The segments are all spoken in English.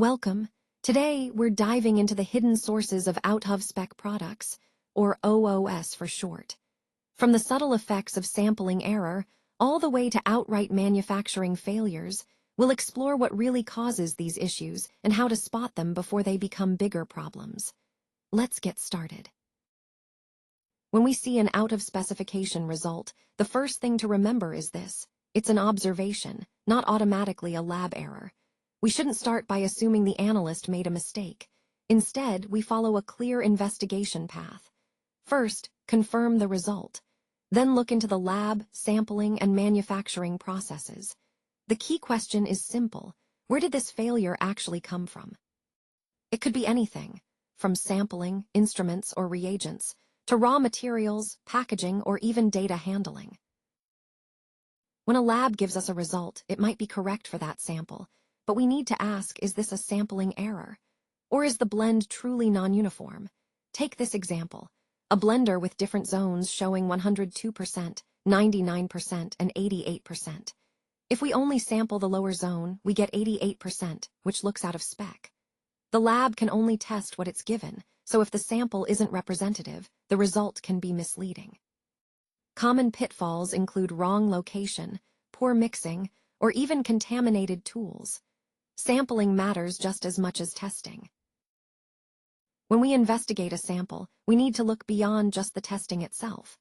Welcome. Today, we're diving into the hidden sources of out-of-spec products, or OOS for short. From the subtle effects of sampling error, all the way to outright manufacturing failures, we'll explore what really causes these issues and how to spot them before they become bigger problems. Let's get started. When we see an out-of-specification result, the first thing to remember is this: it's an observation, not automatically a lab error. We shouldn't start by assuming the analyst made a mistake. Instead, we follow a clear investigation path. First, confirm the result. Then look into the lab, sampling, and manufacturing processes. The key question is simple: where did this failure actually come from? It could be anything, from sampling, instruments, or reagents, to raw materials, packaging, or even data handling. When a lab gives us a result, it might be correct for that sample, but we need to ask, is this a sampling error? Or is the blend truly non-uniform? Take this example: a blender with different zones showing 102%, 99%, and 88%. If we only sample the lower zone, we get 88%, which looks out of spec. The lab can only test what it's given, so if the sample isn't representative, the result can be misleading. Common pitfalls include wrong location, poor mixing, or even contaminated tools. Sampling matters just as much as testing. When we investigate a sample, we need to look beyond just the testing itself.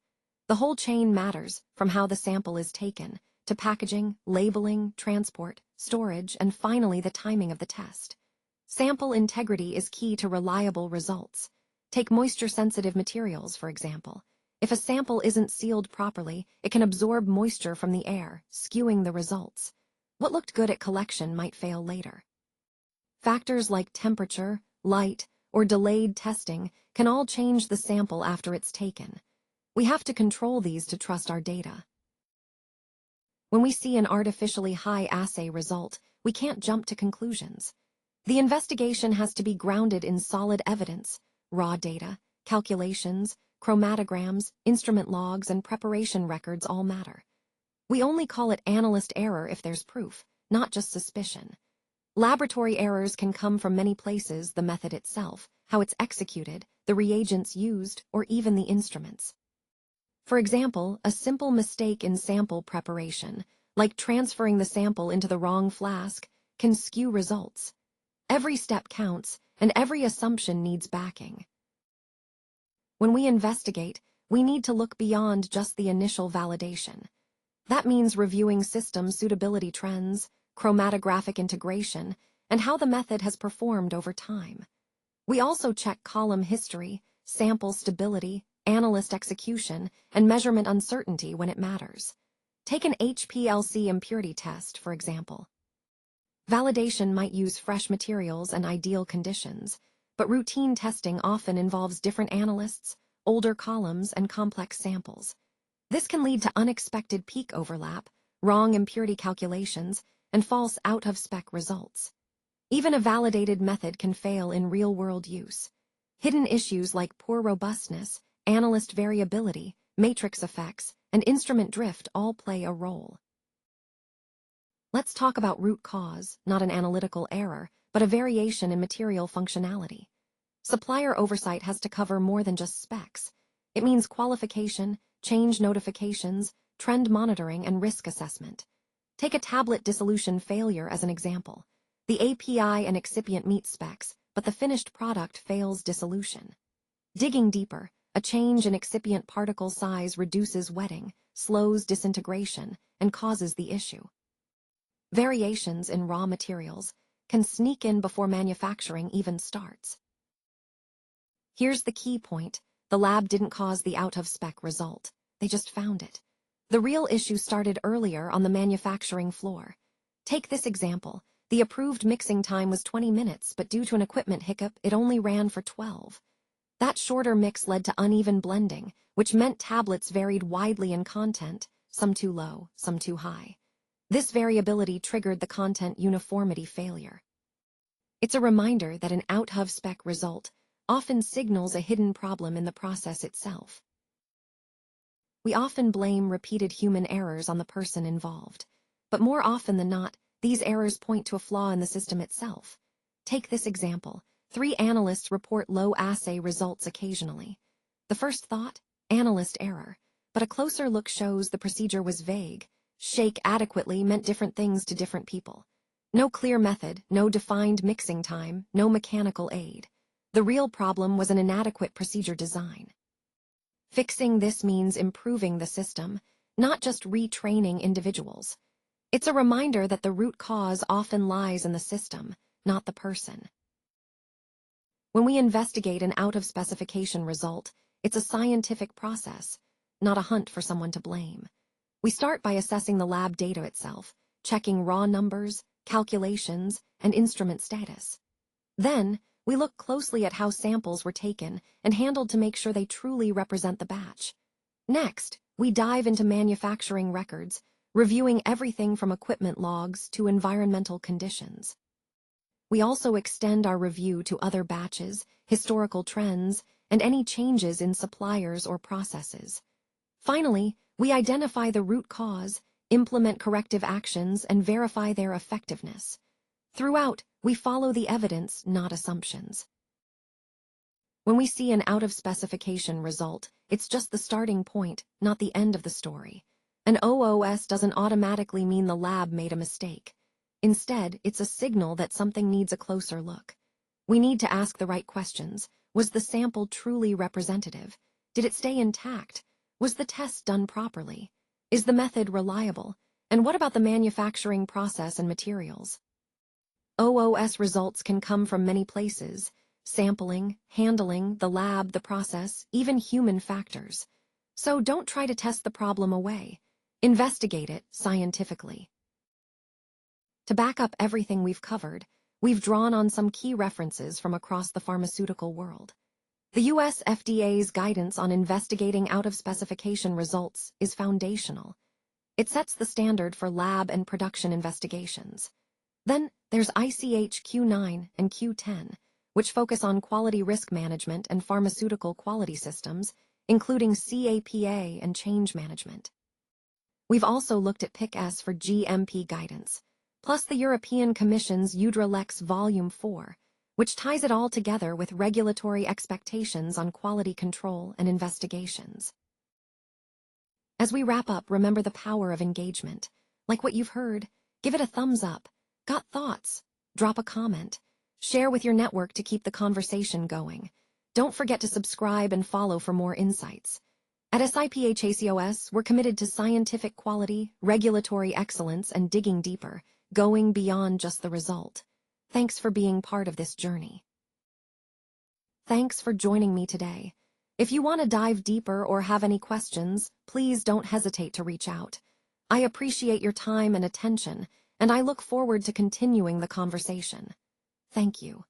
The whole chain matters, from how the sample is taken, to packaging, labeling, transport, storage, and finally the timing of the test. Sample integrity is key to reliable results. Take moisture-sensitive materials, for example. If a sample isn't sealed properly, it can absorb moisture from the air, skewing the results. What looked good at collection might fail later. Factors like temperature, light, or delayed testing can all change the sample after it's taken. We have to control these to trust our data. When we see an artificially high assay result, we can't jump to conclusions. The investigation has to be grounded in solid evidence: raw data, calculations, chromatograms, instrument logs, and preparation records all matter. We only call it analyst error if there's proof, not just suspicion. Laboratory errors can come from many places: the method itself, how it's executed, the reagents used, or even the instruments. For example, a simple mistake in sample preparation, like transferring the sample into the wrong flask, can skew results. Every step counts, and every assumption needs backing. When we investigate, we need to look beyond just the initial validation. That means reviewing system suitability trends, chromatographic integration, and how the method has performed over time. We also check column history, sample stability, analyst execution, and measurement uncertainty when it matters. Take an HPLC impurity test, for example. Validation might use fresh materials and ideal conditions, but routine testing often involves different analysts, older columns, and complex samples. This can lead to unexpected peak overlap, wrong impurity calculations, and false out-of-spec results. Even a validated method can fail in real-world use. Hidden issues like poor robustness, analyst variability, matrix effects, and instrument drift all play a role. Let's talk about root cause, not an analytical error, but a variation in material functionality. Supplier oversight has to cover more than just specs. It means qualification, change notifications, trend monitoring, and risk assessment. Take a tablet dissolution failure as an example. The API and excipient meet specs, but the finished product fails dissolution. Digging deeper, a change in excipient particle size reduces wetting, slows disintegration, and causes the issue. Variations in raw materials can sneak in before manufacturing even starts. Here's the key point: the lab didn't cause the out-of-spec result. They just found it. The real issue started earlier on the manufacturing floor. Take this example. The approved mixing time was 20 minutes, but due to an equipment hiccup, it only ran for 12. That shorter mix led to uneven blending, which meant tablets varied widely in content, some too low, some too high. This variability triggered the content uniformity failure. It's a reminder that an out-of-spec result often signals a hidden problem in the process itself. We often blame repeated human errors on the person involved, but more often than not, these errors point to a flaw in the system itself. Take this example. 3 analysts report low assay results occasionally. The first thought? Analyst error. But a closer look shows the procedure was vague. Shake adequately meant different things to different people. No clear method, no defined mixing time, no mechanical aid. The real problem was an inadequate procedure design. Fixing this means improving the system, not just retraining individuals. It's a reminder that the root cause often lies in the system, not the person. When we investigate an out-of-specification result, it's a scientific process, not a hunt for someone to blame. We start by assessing the lab data itself, checking raw numbers, calculations, and instrument status. Then, we look closely at how samples were taken and handled to make sure they truly represent the batch. Next, we dive into manufacturing records, reviewing everything from equipment logs to environmental conditions. We also extend our review to other batches, historical trends, and any changes in suppliers or processes. Finally, we identify the root cause, implement corrective actions, and verify their effectiveness. Throughout, we follow the evidence, not assumptions. When we see an out-of-specification result, it's just the starting point, not the end of the story. An OOS doesn't automatically mean the lab made a mistake. Instead, it's a signal that something needs a closer look. We need to ask the right questions. Was the sample truly representative? Did it stay intact? Was the test done properly? Is the method reliable? And what about the manufacturing process and materials? OOS results can come from many places: sampling, handling, the lab, the process, even human factors. So don't try to test the problem away. Investigate it scientifically. To back up everything we've covered, we've drawn on some key references from across the pharmaceutical world. The US FDA's guidance on investigating out-of-specification results is foundational. It sets the standard for lab and production investigations. Then there's ICH Q9 and Q10, which focus on quality risk management and pharmaceutical quality systems, including CAPA and change management. We've also looked at PIC-S for GMP guidance, plus the European Commission's UDRA-LEX Volume 4, which ties it all together with regulatory expectations on quality control and investigations. As we wrap up, remember the power of engagement. Like what you've heard, give it a thumbs up. Got thoughts? Drop a comment. Share with your network to keep the conversation going. Don't forget to subscribe and follow for more insights. At Siphacos, we're committed to scientific quality, regulatory excellence, and digging deeper, going beyond just the result. Thanks for being part of this journey. Thanks for joining me today. If you want to dive deeper or have any questions, please don't hesitate to reach out. I appreciate your time and attention, and I look forward to continuing the conversation. Thank you.